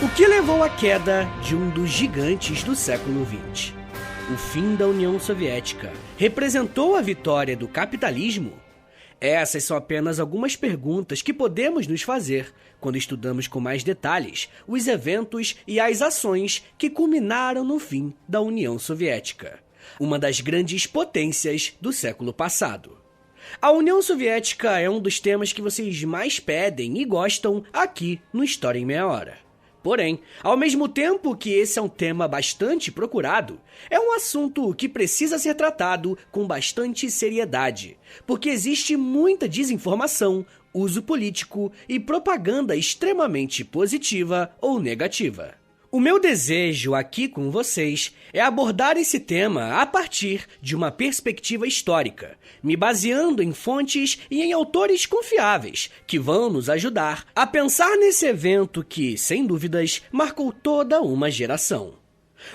O que levou à queda de um dos gigantes do século XX? O fim da União Soviética representou a vitória do capitalismo? Essas são apenas algumas perguntas que podemos nos fazer quando estudamos com mais detalhes os eventos e as ações que culminaram no fim da União Soviética, uma das grandes potências do século passado. A União Soviética é um dos temas que vocês mais pedem e gostam aqui no História em Meia Hora. Porém, ao mesmo tempo que esse é um tema bastante procurado, é um assunto que precisa ser tratado com bastante seriedade, porque existe muita desinformação, uso político e propaganda extremamente positiva ou negativa. O meu desejo aqui com vocês é abordar esse tema a partir de uma perspectiva histórica, me baseando em fontes e em autores confiáveis, que vão nos ajudar a pensar nesse evento que, sem dúvidas, marcou toda uma geração.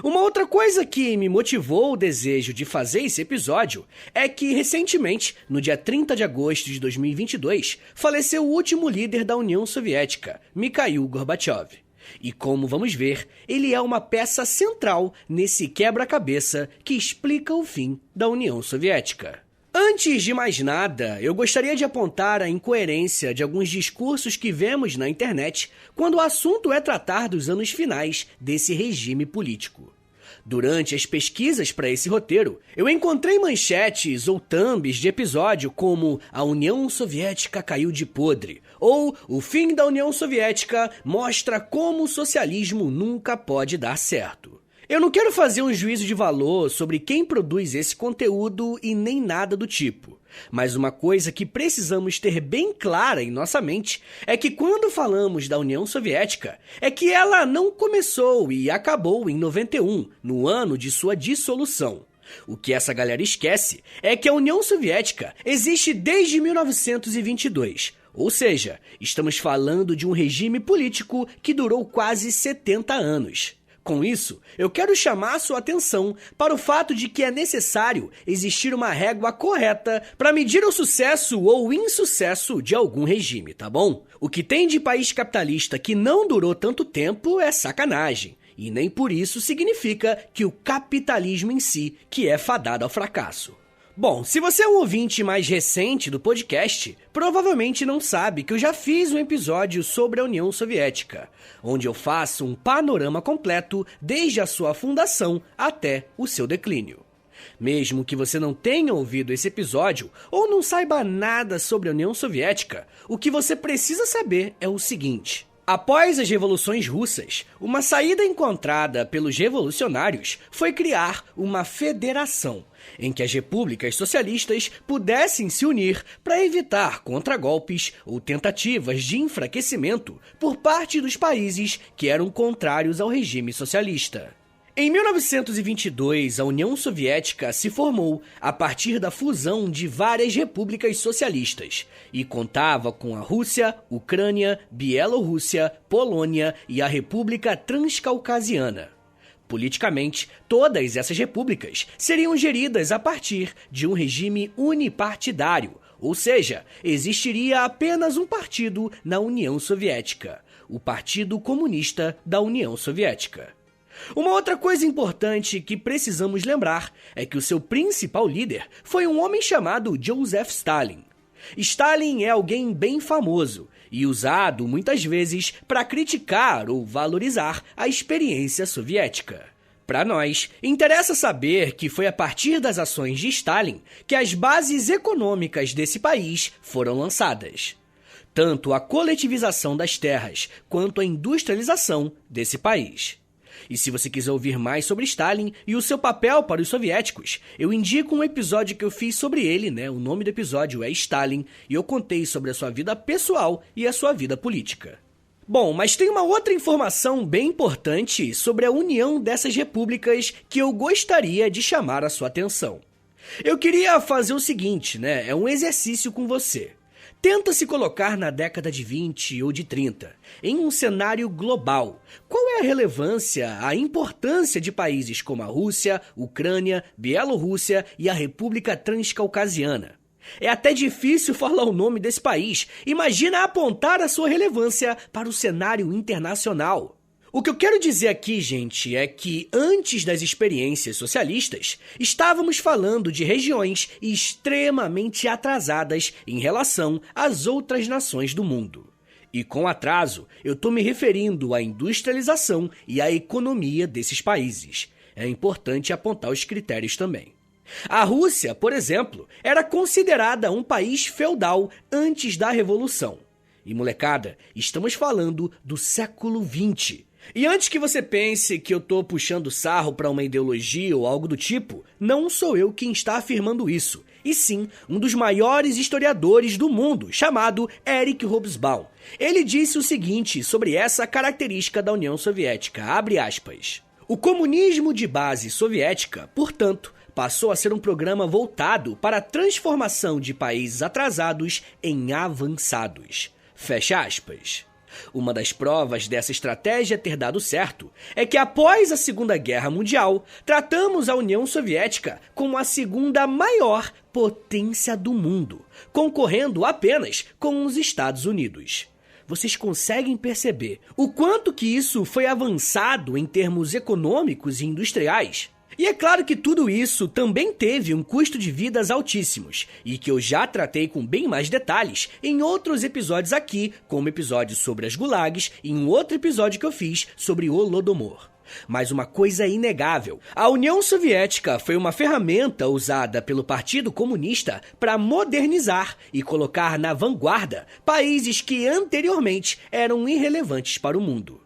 Uma outra coisa que me motivou o desejo de fazer esse episódio é que, recentemente, no dia 30 de agosto de 2022, faleceu o último líder da União Soviética, Mikhail Gorbachev. E como vamos ver, ele é uma peça central nesse quebra-cabeça que explica o fim da União Soviética. Antes de mais nada, eu gostaria de apontar a incoerência de alguns discursos que vemos na internet quando o assunto é tratar dos anos finais desse regime político. Durante as pesquisas para esse roteiro, eu encontrei manchetes ou thumbs de episódio como "A União Soviética caiu de podre" ou "O fim da União Soviética mostra como o socialismo nunca pode dar certo". Eu não quero fazer um juízo de valor sobre quem produz esse conteúdo e nem nada do tipo. Mas uma coisa que precisamos ter bem clara em nossa mente é que quando falamos da União Soviética, é que ela não começou e acabou em 91, no ano de sua dissolução. O que essa galera esquece é que a União Soviética existe desde 1922, ou seja, estamos falando de um regime político que durou quase 70 anos. Com isso, eu quero chamar a sua atenção para o fato de que é necessário existir uma régua correta para medir o sucesso ou insucesso de algum regime, tá bom? O que tem de país capitalista que não durou tanto tempo é sacanagem, e nem por isso significa que o capitalismo em si que é fadado ao fracasso. Bom, se você é um ouvinte mais recente do podcast, provavelmente não sabe que eu já fiz um episódio sobre a União Soviética, onde eu faço um panorama completo desde a sua fundação até o seu declínio. Mesmo que você não tenha ouvido esse episódio ou não saiba nada sobre a União Soviética, o que você precisa saber é o seguinte: após as revoluções russas, uma saída encontrada pelos revolucionários foi criar uma federação, em que as repúblicas socialistas pudessem se unir para evitar contragolpes ou tentativas de enfraquecimento por parte dos países que eram contrários ao regime socialista. Em 1922, a União Soviética se formou a partir da fusão de várias repúblicas socialistas e contava com a Rússia, Ucrânia, Bielorrússia, Polônia e a República Transcaucasiana. Politicamente, todas essas repúblicas seriam geridas a partir de um regime unipartidário, ou seja, existiria apenas um partido na União Soviética, o Partido Comunista da União Soviética. Uma outra coisa importante que precisamos lembrar é que o seu principal líder foi um homem chamado Joseph Stalin. Stalin é alguém bem famoso e usado muitas vezes para criticar ou valorizar a experiência soviética. Para nós, interessa saber que foi a partir das ações de Stalin que as bases econômicas desse país foram lançadas. Tanto a coletivização das terras quanto a industrialização desse país. E se você quiser ouvir mais sobre Stalin e o seu papel para os soviéticos, eu indico um episódio que eu fiz sobre ele, O nome do episódio é Stalin, e eu contei sobre a sua vida pessoal e a sua vida política. Bom, mas tem uma outra informação bem importante sobre a união dessas repúblicas que eu gostaria de chamar a sua atenção. Eu queria fazer o seguinte, É um exercício com você. Tenta se colocar na década de 20 ou de 30, em um cenário global. Qual é a relevância, a importância de países como a Rússia, Ucrânia, Bielorrússia e a República Transcaucasiana? É até difícil falar o nome desse país. Imagina apontar a sua relevância para o cenário internacional. O que eu quero dizer aqui, gente, é que antes das experiências socialistas, estávamos falando de regiões extremamente atrasadas em relação às outras nações do mundo. E com atraso, eu estou me referindo à industrialização e à economia desses países. É importante apontar os critérios também. A Rússia, por exemplo, era considerada um país feudal antes da Revolução. E molecada, estamos falando do século XX. E antes que você pense que eu tô puxando sarro para uma ideologia ou algo do tipo, não sou eu quem está afirmando isso, e sim um dos maiores historiadores do mundo, chamado Erich Hobsbawm. Ele disse o seguinte sobre essa característica da União Soviética, abre aspas, o comunismo de base soviética, portanto, passou a ser um programa voltado para a transformação de países atrasados em avançados. Fecha aspas. Uma das provas dessa estratégia ter dado certo é que após a Segunda Guerra Mundial, tratamos a União Soviética como a segunda maior potência do mundo, concorrendo apenas com os Estados Unidos. Vocês conseguem perceber o quanto que isso foi avançado em termos econômicos e industriais? E é claro que tudo isso também teve um custo de vidas altíssimos, e que eu já tratei com bem mais detalhes em outros episódios aqui, como episódio sobre as gulags e um outro episódio que eu fiz sobre o Holodomor. Mas uma coisa é inegável, a União Soviética foi uma ferramenta usada pelo Partido Comunista para modernizar e colocar na vanguarda países que anteriormente eram irrelevantes para o mundo.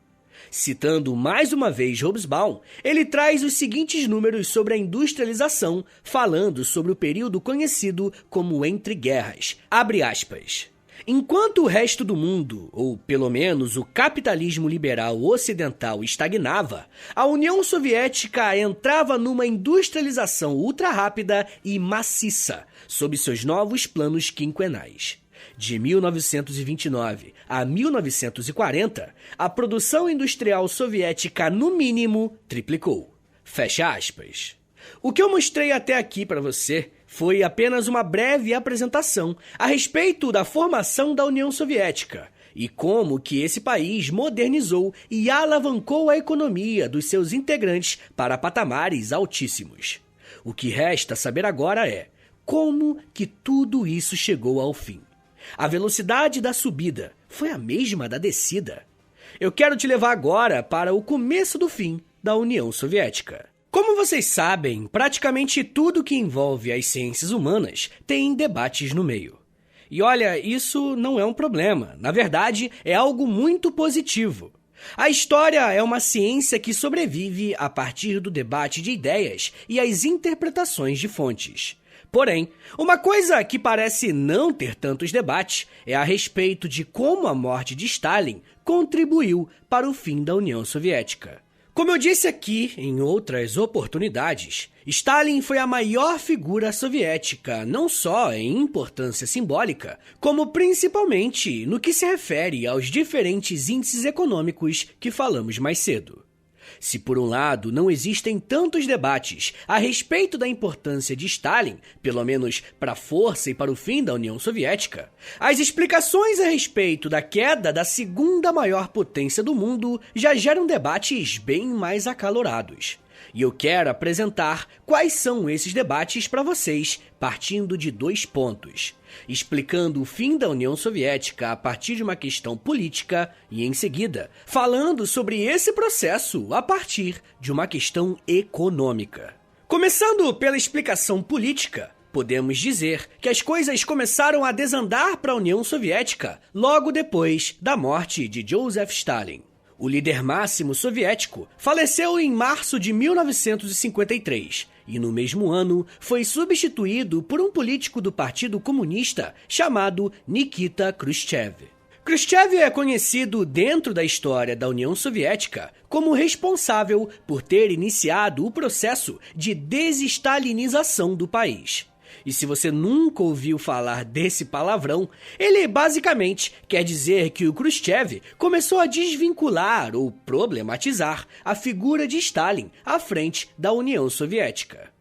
Citando mais uma vez Hobsbawm, ele traz os seguintes números sobre a industrialização, falando sobre o período conhecido como Entre Guerras. Abre aspas. Enquanto o resto do mundo, ou pelo menos o capitalismo liberal ocidental, estagnava, a União Soviética entrava numa industrialização ultra-rápida e maciça, sob seus novos planos quinquenais. De 1929 a 1940, a produção industrial soviética, no mínimo, triplicou. Fecha aspas. O que eu mostrei até aqui para você foi apenas uma breve apresentação a respeito da formação da União Soviética e como que esse país modernizou e alavancou a economia dos seus integrantes para patamares altíssimos. O que resta saber agora é como que tudo isso chegou ao fim. A velocidade da subida foi a mesma da descida. Eu quero te levar agora para o começo do fim da União Soviética. Como vocês sabem, praticamente tudo que envolve as ciências humanas tem debates no meio. E olha, isso não é um problema. Na verdade, é algo muito positivo. A história é uma ciência que sobrevive a partir do debate de ideias e as interpretações de fontes. Porém, uma coisa que parece não ter tantos debates é a respeito de como a morte de Stalin contribuiu para o fim da União Soviética. Como eu disse aqui em outras oportunidades, Stalin foi a maior figura soviética, não só em importância simbólica, como principalmente no que se refere aos diferentes índices econômicos que falamos mais cedo. Se por um lado não existem tantos debates a respeito da importância de Stalin, pelo menos para a força e para o fim da União Soviética, as explicações a respeito da queda da segunda maior potência do mundo já geram debates bem mais acalorados. E eu quero apresentar quais são esses debates para vocês, partindo de 2 pontos. Explicando o fim da União Soviética a partir de uma questão política e, em seguida, falando sobre esse processo a partir de uma questão econômica. Começando pela explicação política, podemos dizer que as coisas começaram a desandar para a União Soviética logo depois da morte de Joseph Stalin. O líder máximo soviético faleceu em março de 1953 e no mesmo ano foi substituído por um político do Partido Comunista chamado Nikita Khrushchev. Khrushchev é conhecido dentro da história da União Soviética como responsável por ter iniciado o processo de desestalinização do país. E se você nunca ouviu falar desse palavrão, ele basicamente quer dizer que o Khrushchev começou a desvincular ou problematizar a figura de Stalin à frente da União Soviética.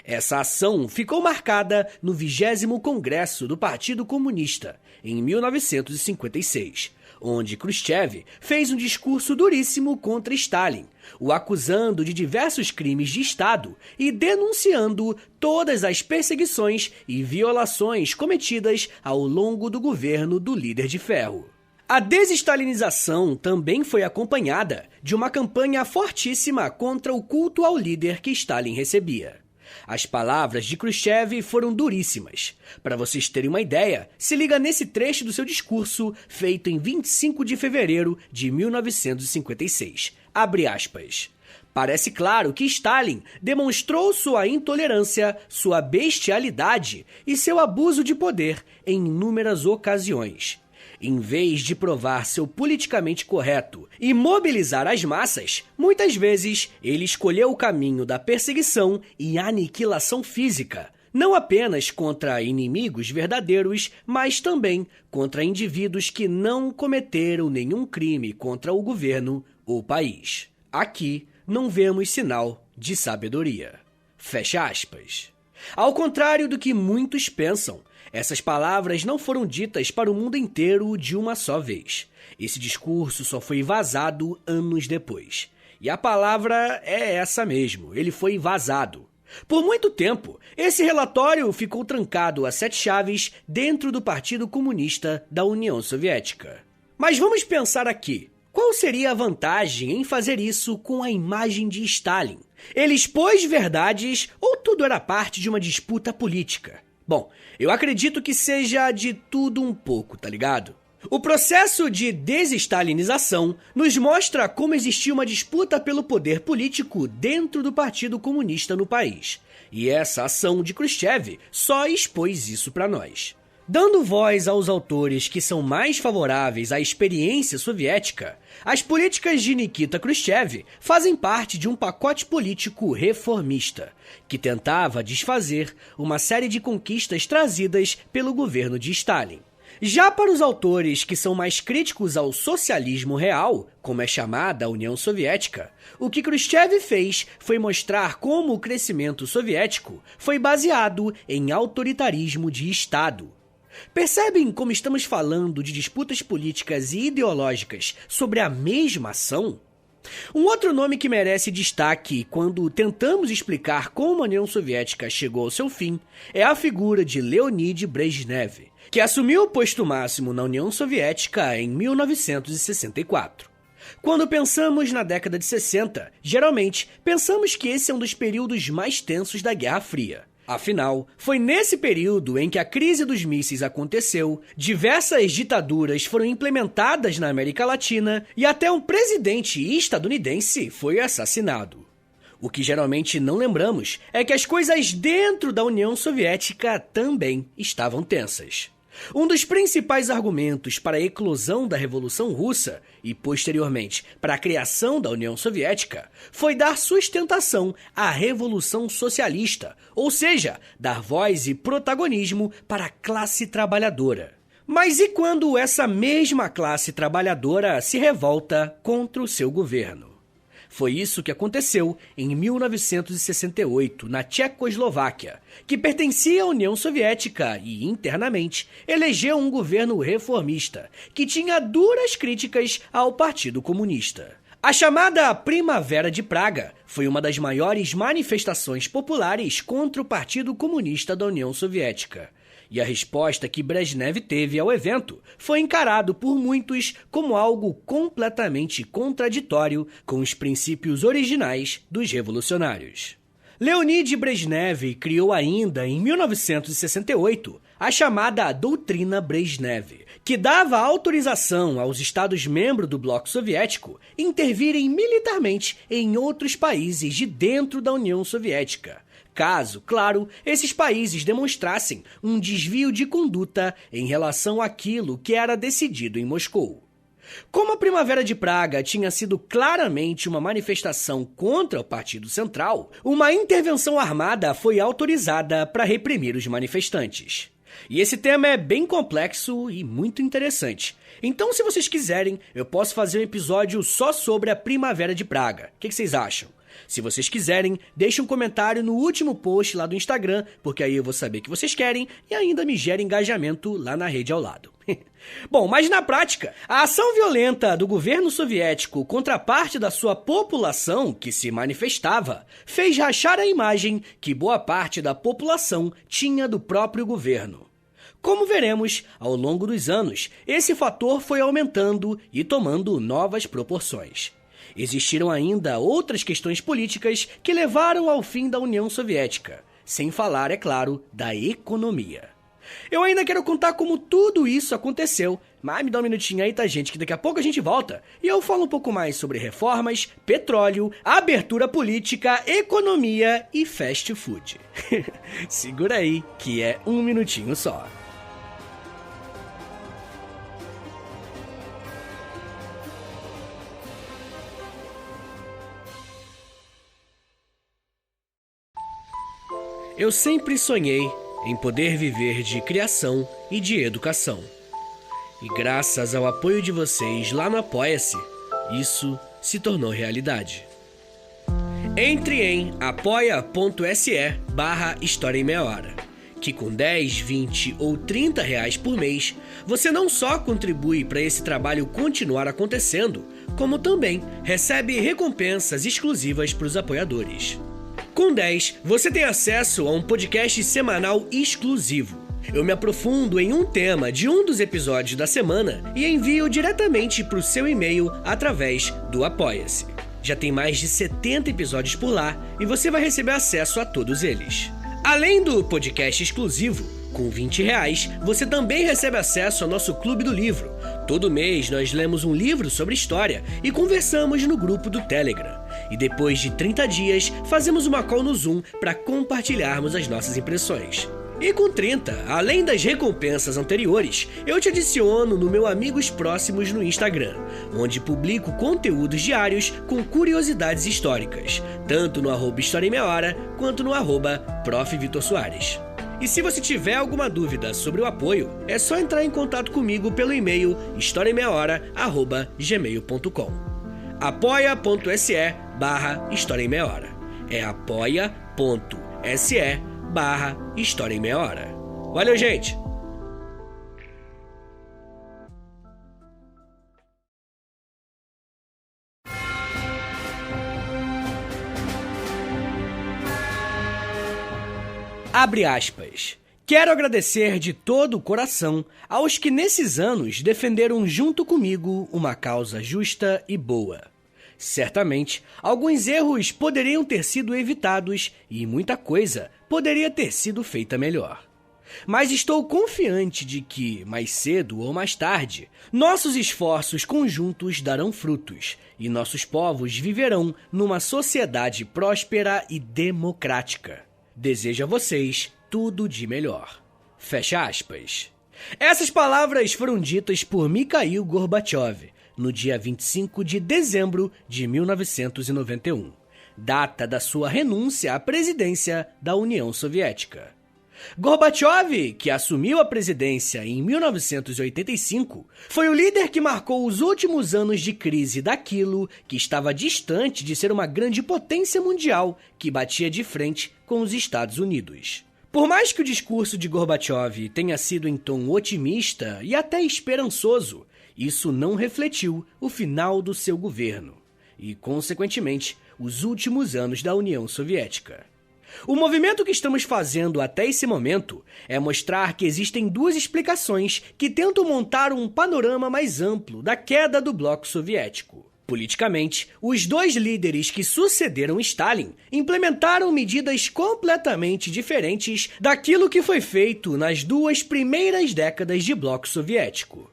Essa ação ficou marcada no 20º Congresso do Partido Comunista, em 1956, onde Khrushchev fez um discurso duríssimo contra Stalin, o acusando de diversos crimes de Estado e denunciando todas as perseguições e violações cometidas ao longo do governo do líder de ferro. A desestalinização também foi acompanhada de uma campanha fortíssima contra o culto ao líder que Stalin recebia. As palavras de Khrushchev foram duríssimas. Para vocês terem uma ideia, se liga nesse trecho do seu discurso feito em 25 de fevereiro de 1956. Abre aspas. Parece claro que Stalin demonstrou sua intolerância, sua bestialidade e seu abuso de poder em inúmeras ocasiões. Em vez de provar seu politicamente correto e mobilizar as massas, muitas vezes ele escolheu o caminho da perseguição e aniquilação física, não apenas contra inimigos verdadeiros, mas também contra indivíduos que não cometeram nenhum crime contra o governo ou país. Aqui não vemos sinal de sabedoria. Fecha aspas. Ao contrário do que muitos pensam, essas palavras não foram ditas para o mundo inteiro de uma só vez. Esse discurso só foi vazado anos depois. E a palavra é essa mesmo, ele foi vazado. Por muito tempo, esse relatório ficou trancado a 7 chaves dentro do Partido Comunista da União Soviética. Mas vamos pensar aqui. Qual seria a vantagem em fazer isso com a imagem de Stalin? Ele expôs verdades ou tudo era parte de uma disputa política? Bom, eu acredito que seja de tudo um pouco, tá ligado? O processo de desestalinização nos mostra como existia uma disputa pelo poder político dentro do Partido Comunista no país. E essa ação de Khrushchev só expôs isso para nós. Dando voz aos autores que são mais favoráveis à experiência soviética, as políticas de Nikita Khrushchev fazem parte de um pacote político reformista, que tentava desfazer uma série de conquistas trazidas pelo governo de Stalin. Já para os autores que são mais críticos ao socialismo real, como é chamada a União Soviética, o que Khrushchev fez foi mostrar como o crescimento soviético foi baseado em autoritarismo de Estado. Percebem como estamos falando de disputas políticas e ideológicas sobre a mesma ação? Um outro nome que merece destaque quando tentamos explicar como a União Soviética chegou ao seu fim é a figura de Leonid Brezhnev, que assumiu o posto máximo na União Soviética em 1964. Quando pensamos na década de 60, geralmente pensamos que esse é um dos períodos mais tensos da Guerra Fria. Afinal, foi nesse período em que a crise dos mísseis aconteceu, diversas ditaduras foram implementadas na América Latina e até um presidente estadunidense foi assassinado. O que geralmente não lembramos é que as coisas dentro da União Soviética também estavam tensas. Um dos principais argumentos para a eclosão da Revolução Russa e, posteriormente, para a criação da União Soviética foi dar sustentação à Revolução Socialista, ou seja, dar voz e protagonismo para a classe trabalhadora. Mas e quando essa mesma classe trabalhadora se revolta contra o seu governo? Foi isso que aconteceu em 1968, na Tchecoslováquia, que pertencia à União Soviética e, internamente, elegeu um governo reformista, que tinha duras críticas ao Partido Comunista. A chamada Primavera de Praga foi uma das maiores manifestações populares contra o Partido Comunista da União Soviética. E a resposta que Brezhnev teve ao evento foi encarado por muitos como algo completamente contraditório com os princípios originais dos revolucionários. Leonid Brezhnev criou ainda, em 1968, a chamada Doutrina Brezhnev, que dava autorização aos Estados-membros do bloco soviético intervirem militarmente em outros países de dentro da União Soviética, caso, claro, esses países demonstrassem um desvio de conduta em relação àquilo que era decidido em Moscou. Como a Primavera de Praga tinha sido claramente uma manifestação contra o Partido Central, uma intervenção armada foi autorizada para reprimir os manifestantes. E esse tema é bem complexo e muito interessante. Então, se vocês quiserem, eu posso fazer um episódio só sobre a Primavera de Praga. O que vocês acham? Se vocês quiserem, deixe um comentário no último post lá do Instagram, porque aí eu vou saber que vocês querem e ainda me gera engajamento lá na rede ao lado. Bom, mas na prática, a ação violenta do governo soviético contra parte da sua população que se manifestava fez rachar a imagem que boa parte da população tinha do próprio governo. Como veremos, ao longo dos anos, esse fator foi aumentando e tomando novas proporções. Existiram ainda outras questões políticas que levaram ao fim da União Soviética, sem falar, é claro, da economia. Eu ainda quero contar como tudo isso aconteceu, mas me dá um minutinho aí, tá, gente, que daqui a pouco a gente volta e eu falo um pouco mais sobre reformas, petróleo, abertura política, economia e fast food. Segura aí, que é um minutinho só. Eu sempre sonhei em poder viver de criação e de educação. E graças ao apoio de vocês lá no Apoia-se, isso se tornou realidade. Entre em apoia.se/História em Meia Hora, que com 10, 20 ou 30 reais por mês, você não só contribui para esse trabalho continuar acontecendo, como também recebe recompensas exclusivas para os apoiadores. Com 10, você tem acesso a um podcast semanal exclusivo. Eu me aprofundo em um tema de um dos episódios da semana e envio diretamente para o seu e-mail através do Apoia-se. Já tem mais de 70 episódios por lá e você vai receber acesso a todos eles. Além do podcast exclusivo, com 20 reais, você também recebe acesso ao nosso Clube do Livro. Todo mês nós lemos um livro sobre história e conversamos no grupo do Telegram. E depois de 30 dias, fazemos uma call no Zoom para compartilharmos as nossas impressões. E com 30, além das recompensas anteriores, eu te adiciono no meu Amigos Próximos no Instagram, onde publico conteúdos diários com curiosidades históricas, tanto no @História em Meia Hora, quanto no @Prof. Vitor Soares. E se você tiver alguma dúvida sobre o apoio, é só entrar em contato comigo pelo e-mail historiaemmeiahora@gmail.com. apoia.se/História em Meia Hora. É apoia.se/História em Meia Hora. Valeu, gente! Abre aspas. Quero agradecer de todo o coração aos que nesses anos defenderam junto comigo uma causa justa e boa. Certamente, alguns erros poderiam ter sido evitados e muita coisa poderia ter sido feita melhor. Mas estou confiante de que, mais cedo ou mais tarde, nossos esforços conjuntos darão frutos e nossos povos viverão numa sociedade próspera e democrática. Desejo a vocês tudo de melhor. Fecha aspas. Essas palavras foram ditas por Mikhail Gorbachev no dia 25 de dezembro de 1991, data da sua renúncia à presidência da União Soviética. Gorbachev, que assumiu a presidência em 1985, foi o líder que marcou os últimos anos de crise daquilo que estava distante de ser uma grande potência mundial que batia de frente com os Estados Unidos. Por mais que o discurso de Gorbachev tenha sido em tom otimista e até esperançoso, isso não refletiu o final do seu governo e, consequentemente, os últimos anos da União Soviética. O movimento que estamos fazendo até esse momento é mostrar que existem duas explicações que tentam montar um panorama mais amplo da queda do bloco soviético. Politicamente, os dois líderes que sucederam Stalin implementaram medidas completamente diferentes daquilo que foi feito nas duas primeiras décadas de bloco soviético.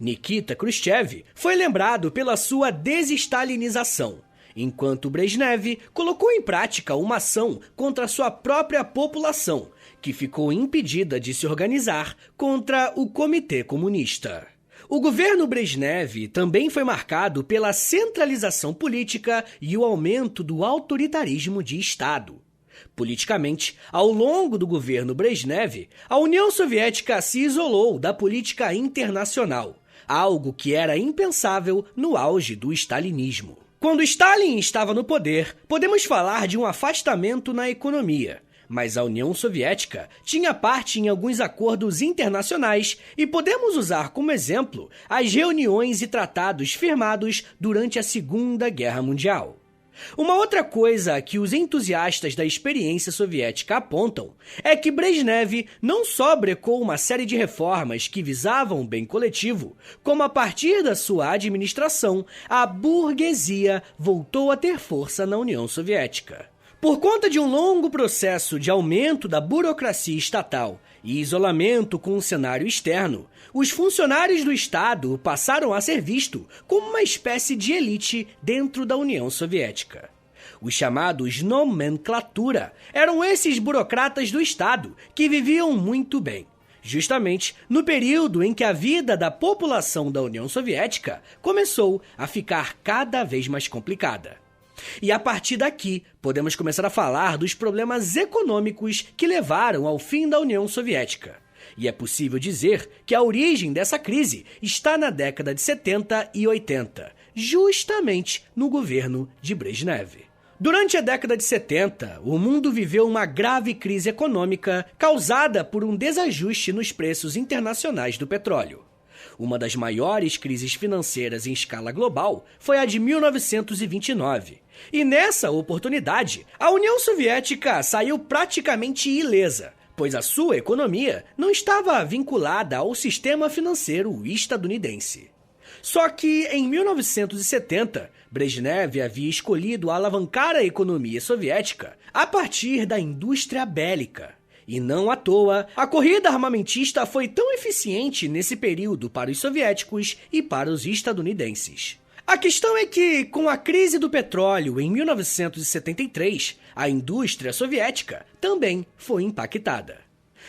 Nikita Khrushchev foi lembrado pela sua desestalinização, enquanto Brezhnev colocou em prática uma ação contra sua própria população, que ficou impedida de se organizar contra o Comitê Comunista. O governo Brezhnev também foi marcado pela centralização política e o aumento do autoritarismo de Estado. Politicamente, ao longo do governo Brezhnev, a União Soviética se isolou da política internacional, algo que era impensável no auge do stalinismo. Quando Stalin estava no poder, podemos falar de um afastamento na economia, Mas a União Soviética tinha parte em alguns acordos internacionais e podemos usar como exemplo as reuniões e tratados firmados durante a Segunda Guerra Mundial. Uma outra coisa que os entusiastas da experiência soviética apontam é que Brezhnev não só brecou uma série de reformas que visavam o bem coletivo, como a partir da sua administração, a burguesia voltou a ter força na União Soviética. Por conta de um longo processo de aumento da burocracia estatal e isolamento com o cenário externo, os funcionários do Estado passaram a ser vistos como uma espécie de elite dentro da União Soviética. Os chamados nomenclatura eram esses burocratas do Estado que viviam muito bem, justamente no período em que a vida da população da União Soviética começou a ficar cada vez mais complicada. E a partir daqui, podemos começar a falar dos problemas econômicos que levaram ao fim da União Soviética. E é possível dizer que a origem dessa crise está na década de 70 e 80, justamente no governo de Brezhnev. Durante a década de 70, o mundo viveu uma grave crise econômica causada por um desajuste nos preços internacionais do petróleo. Uma das maiores crises financeiras em escala global foi a de 1929. E nessa oportunidade, a União Soviética saiu praticamente ilesa, pois a sua economia não estava vinculada ao sistema financeiro estadunidense. Só que, em 1970, Brezhnev havia escolhido alavancar a economia soviética a partir da indústria bélica. E não à toa, a corrida armamentista foi tão eficiente nesse período para os soviéticos e para os estadunidenses. A questão é que, com a crise do petróleo em 1973, a indústria soviética também foi impactada.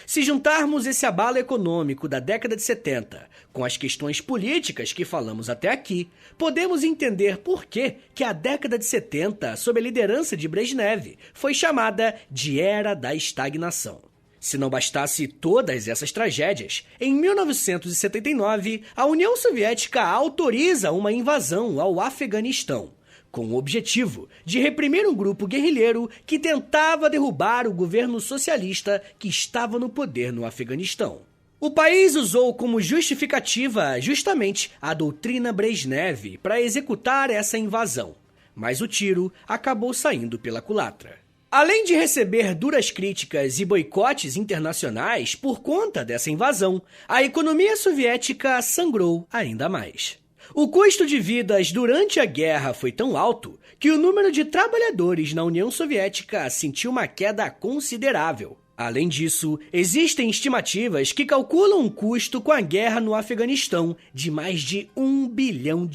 Se juntarmos esse abalo econômico da década de 70 com as questões políticas que falamos até aqui, podemos entender por que a década de 70, sob a liderança de Brezhnev, foi chamada de Era da Estagnação. Se não bastasse todas essas tragédias, em 1979, a União Soviética autoriza uma invasão ao Afeganistão, com o objetivo de reprimir um grupo guerrilheiro que tentava derrubar o governo socialista que estava no poder no Afeganistão. O país usou como justificativa justamente a doutrina Brezhnev para executar essa invasão, mas o tiro acabou saindo pela culatra. Além de receber duras críticas e boicotes internacionais por conta dessa invasão, a economia soviética sangrou ainda mais. O custo de vidas durante a guerra foi tão alto que o número de trabalhadores na União Soviética sentiu uma queda considerável. Além disso, existem estimativas que calculam um custo com a guerra no Afeganistão de mais de $1 bilhão.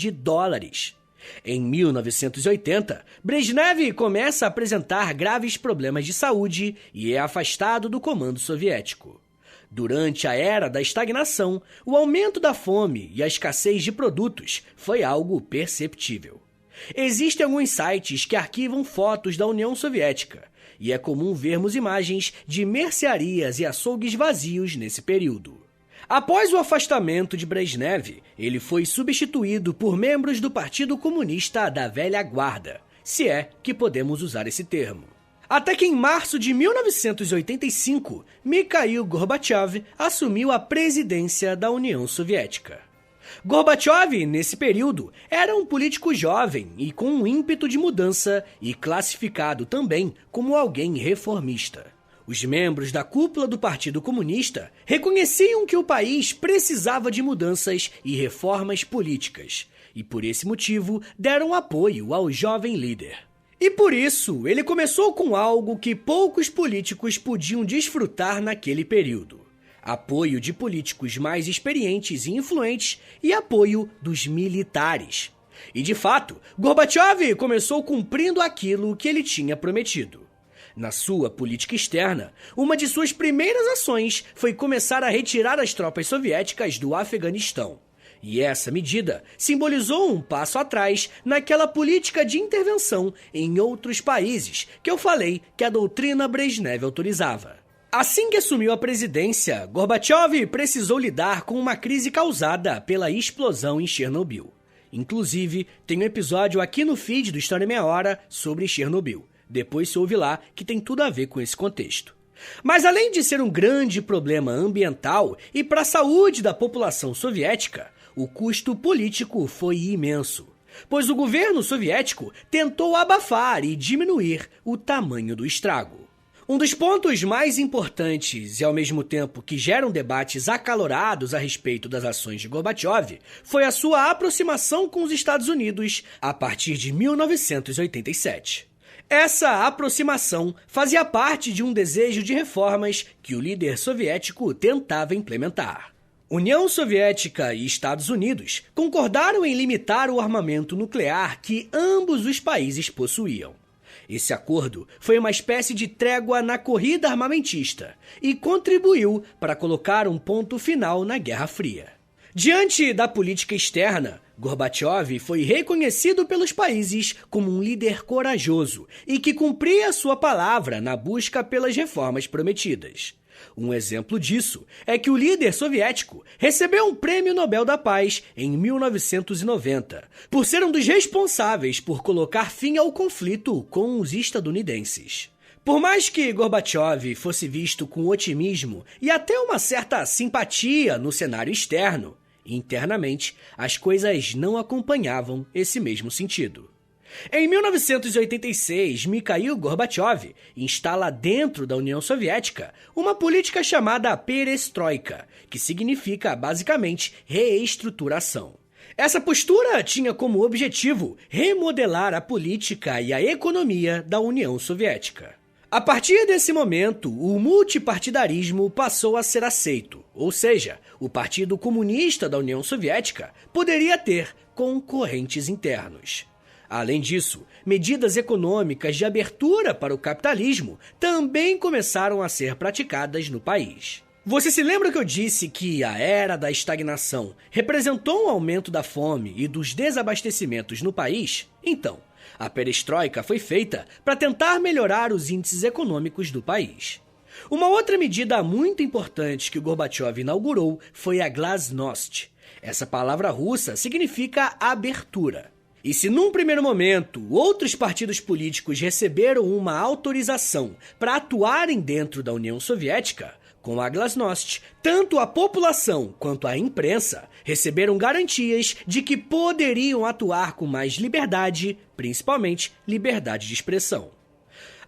Em 1980, Brezhnev começa a apresentar graves problemas de saúde e é afastado do comando soviético. Durante a Era da Estagnação, o aumento da fome e a escassez de produtos foi algo perceptível. Existem alguns sites que arquivam fotos da União Soviética, e é comum vermos imagens de mercearias e açougues vazios nesse período. Após o afastamento de Brezhnev, ele foi substituído por membros do Partido Comunista da Velha Guarda, se é que podemos usar esse termo. Até que em março de 1985, Mikhail Gorbachev assumiu a presidência da União Soviética. Gorbachev, nesse período, era um político jovem e com um ímpeto de mudança e classificado também como alguém reformista. Os membros da cúpula do Partido Comunista reconheciam que o país precisava de mudanças e reformas políticas, e por esse motivo deram apoio ao jovem líder. E por isso, ele começou com algo que poucos políticos podiam desfrutar naquele período: apoio de políticos mais experientes e influentes e apoio dos militares. E de fato, Gorbachev começou cumprindo aquilo que ele tinha prometido. Na sua política externa, uma de suas primeiras ações foi começar a retirar as tropas soviéticas do Afeganistão. E essa medida simbolizou um passo atrás naquela política de intervenção em outros países que eu falei que a doutrina Brezhnev autorizava. Assim que assumiu a presidência, Gorbachev precisou lidar com uma crise causada pela explosão em Chernobyl. Inclusive, tem um episódio aqui no feed do História em Meia Hora sobre Chernobyl. Depois se ouve lá que tem tudo a ver com esse contexto. Mas além de ser um grande problema ambiental e para a saúde da população soviética, o custo político foi imenso, pois o governo soviético tentou abafar e diminuir o tamanho do estrago. Um dos pontos mais importantes e ao mesmo tempo que geram debates acalorados a respeito das ações de Gorbachev foi a sua aproximação com os Estados Unidos a partir de 1987. Essa aproximação fazia parte de um desejo de reformas que o líder soviético tentava implementar. União Soviética e Estados Unidos concordaram em limitar o armamento nuclear que ambos os países possuíam. Esse acordo foi uma espécie de trégua na corrida armamentista e contribuiu para colocar um ponto final na Guerra Fria. Diante da política externa, Gorbachev foi reconhecido pelos países como um líder corajoso e que cumpria sua palavra na busca pelas reformas prometidas. Um exemplo disso é que o líder soviético recebeu um Prêmio Nobel da Paz em 1990, por ser um dos responsáveis por colocar fim ao conflito com os estadunidenses. Por mais que Gorbachev fosse visto com otimismo e até uma certa simpatia no cenário externo, internamente as coisas não acompanhavam esse mesmo sentido. Em 1986, Mikhail Gorbachev instala dentro da União Soviética uma política chamada Perestroika, que significa basicamente reestruturação. Essa postura tinha como objetivo remodelar a política e a economia da União Soviética. A partir desse momento, o multipartidarismo passou a ser aceito, ou seja, o Partido Comunista da União Soviética poderia ter concorrentes internos. Além disso, medidas econômicas de abertura para o capitalismo também começaram a ser praticadas no país. Você se lembra que eu disse que a era da estagnação representou um aumento da fome e dos desabastecimentos no país? Então, a perestroika foi feita para tentar melhorar os índices econômicos do país. Uma outra medida muito importante que o Gorbachev inaugurou foi a glasnost. Essa palavra russa significa abertura. E se num primeiro momento outros partidos políticos receberam uma autorização para atuarem dentro da União Soviética, com a glasnost, tanto a população quanto a imprensa receberam garantias de que poderiam atuar com mais liberdade, principalmente liberdade de expressão.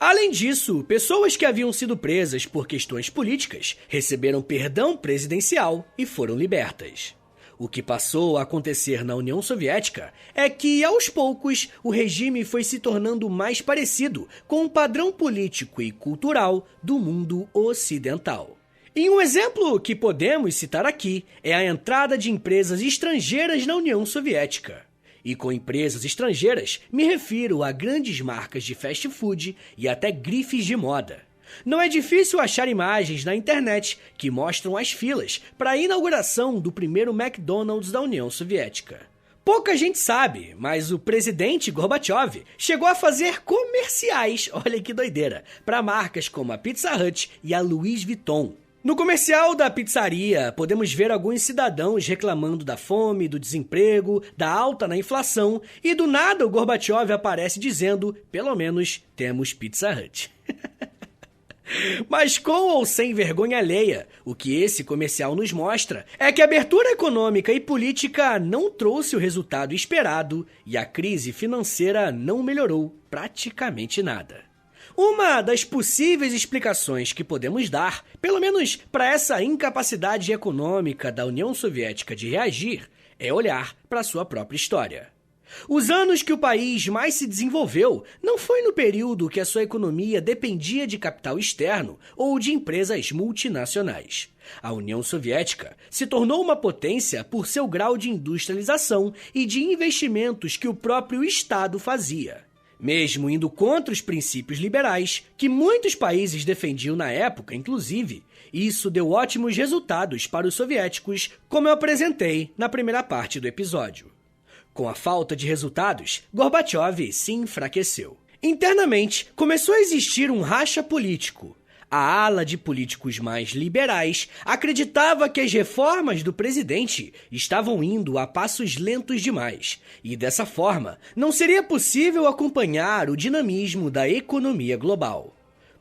Além disso, pessoas que haviam sido presas por questões políticas receberam perdão presidencial e foram libertas. O que passou a acontecer na União Soviética é que, aos poucos, o regime foi se tornando mais parecido com o padrão político e cultural do mundo ocidental. E um exemplo que podemos citar aqui é a entrada de empresas estrangeiras na União Soviética. E com empresas estrangeiras, me refiro a grandes marcas de fast food e até grifes de moda. Não é difícil achar imagens na internet que mostram as filas para a inauguração do primeiro McDonald's da União Soviética. Pouca gente sabe, mas o presidente Gorbachev chegou a fazer comerciais, olha que doideira, para marcas como a Pizza Hut e a Louis Vuitton. No comercial da pizzaria, podemos ver alguns cidadãos reclamando da fome, do desemprego, da alta na inflação, e do nada o Gorbachev aparece dizendo, pelo menos temos Pizza Hut. Mas com ou sem vergonha alheia, o que esse comercial nos mostra é que a abertura econômica e política não trouxe o resultado esperado e a crise financeira não melhorou praticamente nada. Uma das possíveis explicações que podemos dar, pelo menos para essa incapacidade econômica da União Soviética de reagir, é olhar para sua própria história. Os anos que o país mais se desenvolveu não foi no período que a sua economia dependia de capital externo ou de empresas multinacionais. A União Soviética se tornou uma potência por seu grau de industrialização e de investimentos que o próprio Estado fazia. Mesmo indo contra os princípios liberais, que muitos países defendiam na época, inclusive, isso deu ótimos resultados para os soviéticos, como eu apresentei na primeira parte do episódio. Com a falta de resultados, Gorbachev se enfraqueceu. Internamente, começou a existir um racha político. A ala de políticos mais liberais acreditava que as reformas do presidente estavam indo a passos lentos demais, e dessa forma não seria possível acompanhar o dinamismo da economia global.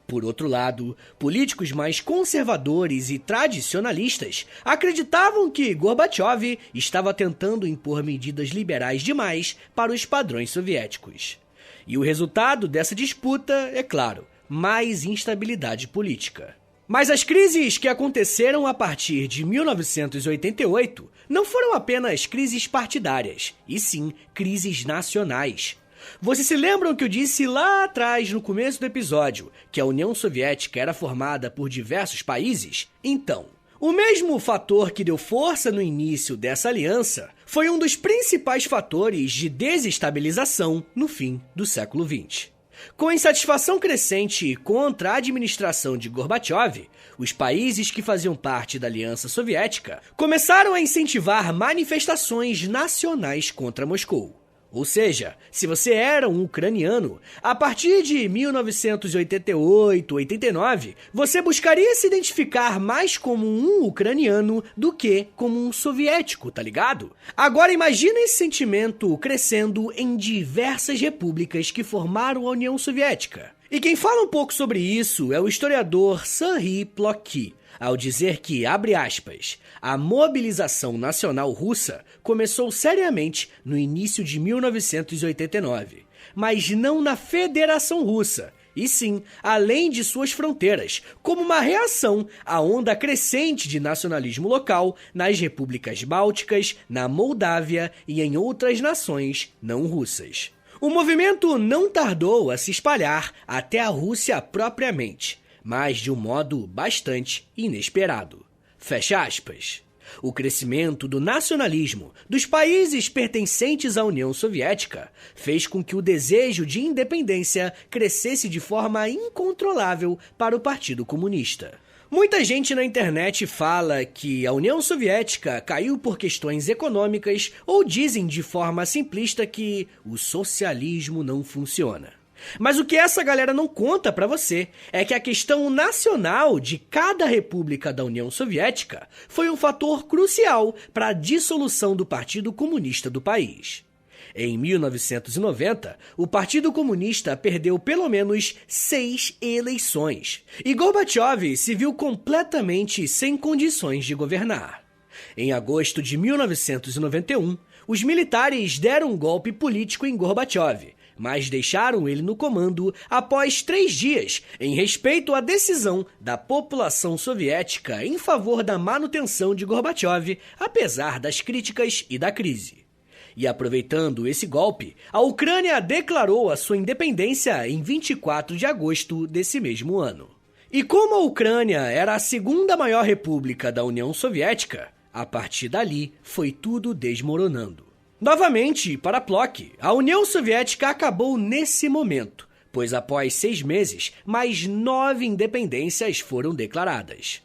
Por outro lado, políticos mais conservadores e tradicionalistas acreditavam que Gorbachev estava tentando impor medidas liberais demais para os padrões soviéticos. E o resultado dessa disputa, é claro, mais instabilidade política. Mas as crises que aconteceram a partir de 1988 não foram apenas crises partidárias, e sim crises nacionais. Vocês se lembram que eu disse lá atrás, no começo do episódio, que a União Soviética era formada por diversos países? Então, o mesmo fator que deu força no início dessa aliança foi um dos principais fatores de desestabilização no fim do século XX. Com a insatisfação crescente contra a administração de Gorbachev, os países que faziam parte da Aliança Soviética começaram a incentivar manifestações nacionais contra Moscou. Ou seja, se você era um ucraniano, a partir de 1988-89, você buscaria se identificar mais como um ucraniano do que como um soviético, tá ligado? Agora imagina esse sentimento crescendo em diversas repúblicas que formaram a União Soviética. E quem fala um pouco sobre isso é o historiador Serhiy Plokhy, ao dizer que, abre aspas, a mobilização nacional russa começou seriamente no início de 1989, mas não na Federação Russa, e sim além de suas fronteiras, como uma reação à onda crescente de nacionalismo local nas repúblicas bálticas, na Moldávia e em outras nações não russas. O movimento não tardou a se espalhar até a Rússia propriamente, mas de um modo bastante inesperado. Fecha aspas. O crescimento do nacionalismo dos países pertencentes à União Soviética fez com que o desejo de independência crescesse de forma incontrolável para o Partido Comunista. Muita gente na internet fala que a União Soviética caiu por questões econômicas ou dizem de forma simplista que o socialismo não funciona. Mas o que essa galera não conta pra você é que a questão nacional de cada república da União Soviética foi um fator crucial para a dissolução do Partido Comunista do país. Em 1990, o Partido Comunista perdeu pelo menos 6 eleições, e Gorbachev se viu completamente sem condições de governar. Em agosto de 1991, os militares deram um golpe político em Gorbachev, mas deixaram ele no comando após 3 dias, em respeito à decisão da população soviética em favor da manutenção de Gorbachev, apesar das críticas e da crise. E aproveitando esse golpe, a Ucrânia declarou a sua independência em 24 de agosto desse mesmo ano. E como a Ucrânia era a segunda maior república da União Soviética, a partir dali foi tudo desmoronando. Novamente, para Plokhy, a União Soviética acabou nesse momento, pois após 6 meses, mais 9 independências foram declaradas.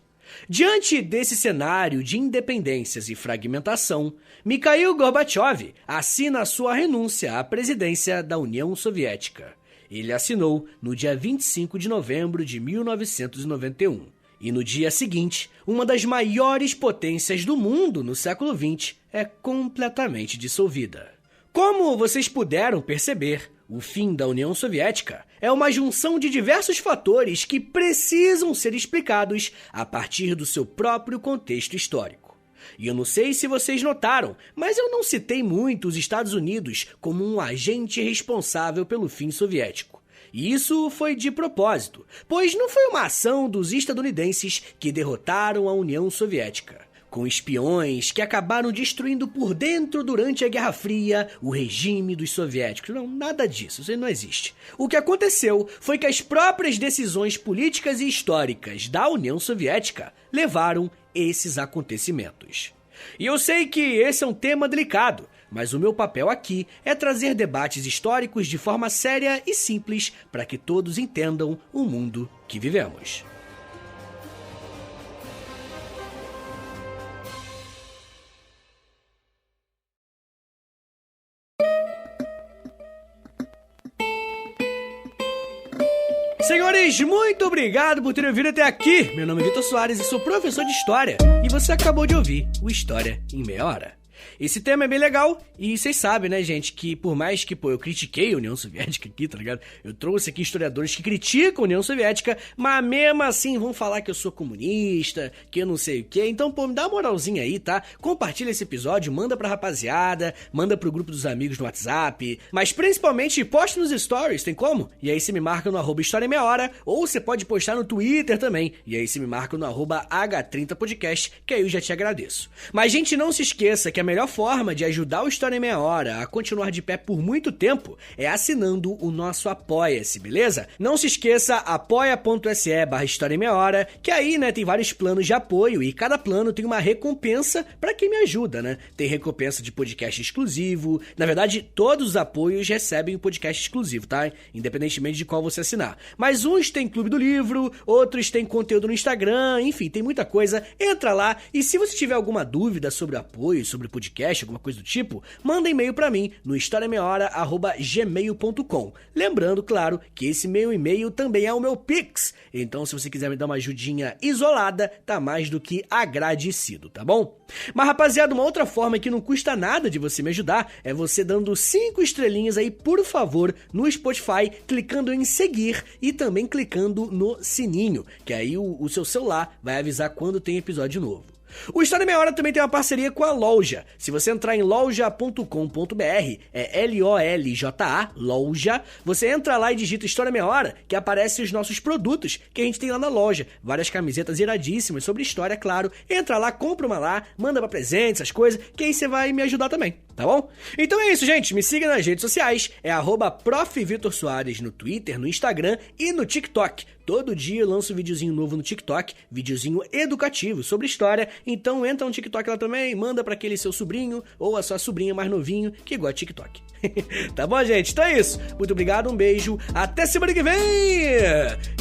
Diante desse cenário de independências e fragmentação, Mikhail Gorbachev assina sua renúncia à presidência da União Soviética. Ele assinou no dia 25 de novembro de 1991. E no dia seguinte, uma das maiores potências do mundo no século XX é completamente dissolvida. Como vocês puderam perceber, o fim da União Soviética é uma junção de diversos fatores que precisam ser explicados a partir do seu próprio contexto histórico. E eu não sei se vocês notaram, mas eu não citei muito os Estados Unidos como um agente responsável pelo fim soviético. E isso foi de propósito, pois não foi uma ação dos estadunidenses que derrotaram a União Soviética, com espiões que acabaram destruindo por dentro durante a Guerra Fria o regime dos soviéticos. Não, nada disso, isso não existe. O que aconteceu foi que as próprias decisões políticas e históricas da União Soviética levaram esses acontecimentos. E eu sei que esse é um tema delicado, mas o meu papel aqui é trazer debates históricos de forma séria e simples para que todos entendam o mundo que vivemos. Senhores, muito obrigado por terem vindo até aqui. Meu nome é Vitor Soares e sou professor de História. E você acabou de ouvir o História em Meia Hora. Esse tema é bem legal e vocês sabem, né, gente, que por mais que, eu critiquei a União Soviética aqui, tá ligado? Eu trouxe aqui historiadores que criticam a União Soviética, mas mesmo assim vão falar que eu sou comunista, que eu não sei o que. Então, me dá uma moralzinha aí, tá? Compartilha esse episódio, manda pra rapaziada, manda pro grupo dos amigos no WhatsApp, mas principalmente poste nos stories, tem como? E aí você me marca no @História em Meia Hora, ou você pode postar no Twitter também, e aí você me marca no @H30podcast, que aí eu já te agradeço. Mas, gente, não se esqueça que a melhor forma de ajudar o História em Meia Hora a continuar de pé por muito tempo é assinando o nosso Apoia-se, beleza? Não se esqueça, apoia.se/História em Meia Hora, que aí, né, tem vários planos de apoio e cada plano tem uma recompensa pra quem me ajuda, né? Tem recompensa de podcast exclusivo, na verdade, todos os apoios recebem um podcast exclusivo, tá? Independentemente de qual você assinar. Mas uns tem Clube do Livro, outros tem conteúdo no Instagram, enfim, tem muita coisa. Entra lá e se você tiver alguma dúvida sobre apoio, sobre podcast, alguma coisa do tipo, manda e-mail pra mim no historiameiahora@gmail.com. Lembrando, claro, que esse meu e-mail também é o meu Pix. Então, se você quiser me dar uma ajudinha isolada, tá mais do que agradecido, tá bom? Mas, rapaziada, uma outra forma que não custa nada de você me ajudar é você dando 5 estrelinhas aí, por favor, no Spotify, clicando em seguir e também clicando no sininho, que aí o seu celular vai avisar quando tem episódio novo. O História em Meia Hora também tem uma parceria com a Loja. Se você entrar em loja.com.br, é LOLJA, Loja, você entra lá e digita História em Meia Hora, que aparecem os nossos produtos que a gente tem lá na loja. Várias camisetas iradíssimas sobre história, claro. Entra lá, compra uma lá, manda pra presente, essas coisas, que aí você vai me ajudar também, tá bom? Então é isso, gente. Me siga nas redes sociais, é @ProfVitorSoares no Twitter, no Instagram e no TikTok. Todo dia eu lanço um videozinho novo no TikTok, videozinho educativo sobre história, então entra no TikTok lá também, manda pra aquele seu sobrinho ou a sua sobrinha mais novinho que gosta de TikTok. Tá bom, gente? Então é isso. Muito obrigado, um beijo, até semana que vem!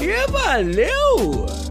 E valeu!